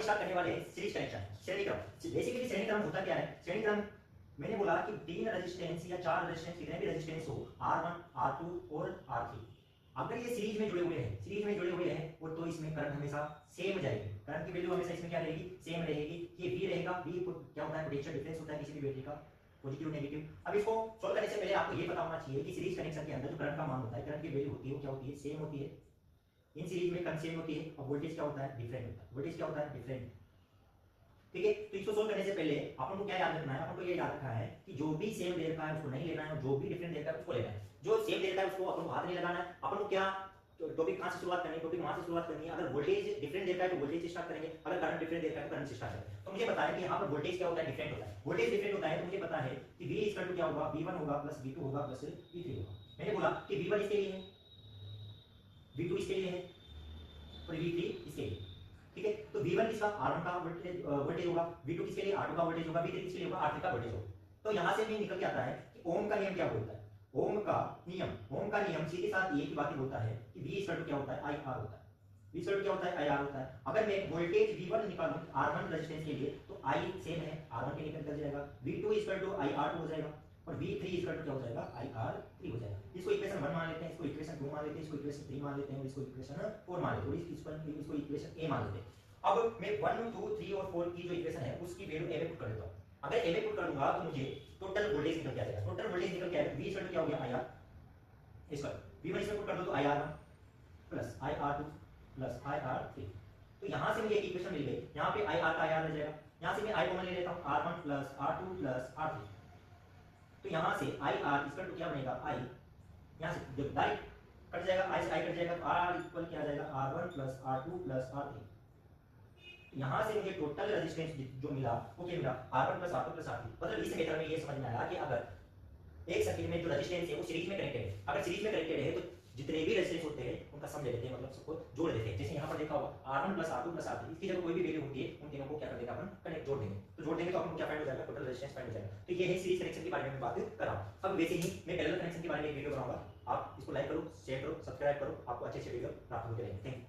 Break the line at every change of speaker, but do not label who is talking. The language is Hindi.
अपन स्टार्ट करने वाले हैं सीरीज कनेक्शन, श्रेणी क्रम। बेसिकली श्रेणी क्रम होता क्या है? श्रेणी क्रम मैंने बोला कि 3 रेजिस्टेंस या 4 रेजिस्टेंस, कितने भी रेजिस्टेंस हो, R1 R2 और R3, अगर ये सीरीज में जुड़े हुए हैं, सीरीज में जुड़े हुए हैं और तो इसमें करंट हमेशा सेम जाएगी। करंट की वैल्यू हमेशा इसमें क्या रहेगी? सेम रहेगी। ये V रहेगा। V क्या होता है? पोटेंशियल डिफरेंस होता है किसी भी बैटरी का, पॉजिटिव नेगेटिव। अब इसको सोल्व करने से पहले आपको ये पता होना चाहिए कि सीरीज कनेक्शन के अंदर जो करंट का मान होता है, करंट की वैल्यू होती है वो क्या होती है? सेम होती है। इन सीरीज में करंट सेम होती है और वोल्टेज क्या होता है? डिफरेंट होता है। वोल्टेज क्या होता है? डिफरेंट। ठीक है, तो इसको सोल्व करने से पहले अपन को क्या याद रखना है? अपन को ये याद रखना है कि जो भी सेम देर का है उसको नहीं लेना है और जो भी डिफरेंट देर का है उसको लेना है। जो सेम देर का है उसको अपन को हाथ नहीं लगाना है। अपन को क्या टॉपिक कहां से शुरुआत करनी है? टॉपिक वहां से शुरुआत करनी है। अगर वोल्टेज डिफरेंट देर का है तो वोल्टेज से स्टार्ट करेंगे, अगर करंट डिफरेंट देर का है तो करंट से स्टार्ट करेंगे। तो मुझे पता है कि यहाँ पर वोल्टेज क्या होता है? डिफरेंट होता है। वोल्टेज डिफरेंट होता है तो मुझे पता है कि V इक्वल टू क्या होगा? V1 होगा प्लस V2 होगा प्लस V3 होगा। मैंने बोला कि V1 इसके लिए है, V2 इसके लिए है और V3 इसके लिए। ठीक है, तो V1 किसका? R1 का वोल्टेज होगा, V2 किसके लिए? R2 का वोल्टेज होगा, V3 किसके लिए होगा? R3 का वोल्टेज होगा। तो यहां से भी निकल के आता है कि ओम का नियम क्या बोलता है? ओम का नियम सीधे साथ ये की बात बोलता है कि V इक्वल टू क्या होता है? IR होता है। V इक्वल टू क्या होता है? IR होता है। अगर मैं वोल्टेज V1 निकालूं R1 रेजिस्टेंस के लिए तो I सेम है, R1 के निकल जाएगा, V2 इक्वल टू IR2 हो जाएगा और V3 इक्वल टू क्या हो जाएगा? IR3 हो जाएगा। इसको इक्वेशन 1 मान लेते हैं, इसको इक्वेशन 2 मान लेते हैं, इसको इक्वेशन 3 मान लेते हैं और इसको इक्वेशन 4 मान लेते हैं, इसको इक्वेशन A मान लेते हैं। अब मैं 1 2 3 और 4 की जो इक्वेशन है उसकी वैल्यू A में पुट कर देता हूं। अगर A में पुट कर दूंगा तो मुझे टोटल वोल्टेज निकल के आ जाएगा। टोटल वोल्टेज निकल के आएगा V इक्वल टू क्या हो गया? IR इसका V1 इसमें पुट कर दो तो IR1 plus IR2 plus IR3। तो यहां से मुझे एक इक्वेशन मिल गई, यहां पे IR का IR रह जाएगा। यहां से मैं I कॉमन ले लेता हूं, R1 plus R2 plus R3। तो यहां से IR इक्वल टू क्या बनेगा? I यहां से जब डायरेक्ट कट जाएगा, I से I कट जाएगा तो R इक्वल क्या आ जाएगा? R1 plus R2 plus R3। यहां से मुझे टोटल रेजिस्टेंस जो मिला वो क्या मिला? R1 plus R2 plus R3। मतलब इस मेथड में ये समझ में आया कि अगर एक सर्किट में जो रेजिस्टेंस है वो सीरीज में कनेक्टेड है, अगर सीरीज में कनेक्टेड है तो जितने भी रेजिस्टेंस होते हैं उनका सम ले लेते हैं, मतलब सबको जोड़ देते हैं। जैसे यहाँ पर देखा होगा R1 plus R2 plus R3, इसकी जगह कोई भी वैल्यू होती है उन तीनों को क्या कर देंगे? अपन कनेक्ट जोड़ देंगे। तो जोड़ देंगे तो अपन को क्या फाइंड हो जाएगा? टोटल रेजिस्टेंस फाइंड हो जाएगा। तो ये है सीरीज कनेक्शन के बारे में बात कर रहा हूं। अब वैसे ही मैं पैरेलल कनेक्शन के बारे में एक वीडियो बनाऊंगा। आप इसको लाइक करो, शेयर करो, सब्सक्राइब करो, आपको अच्छे अच्छे वीडियो प्राप्त होते रहेंगे। Thank you.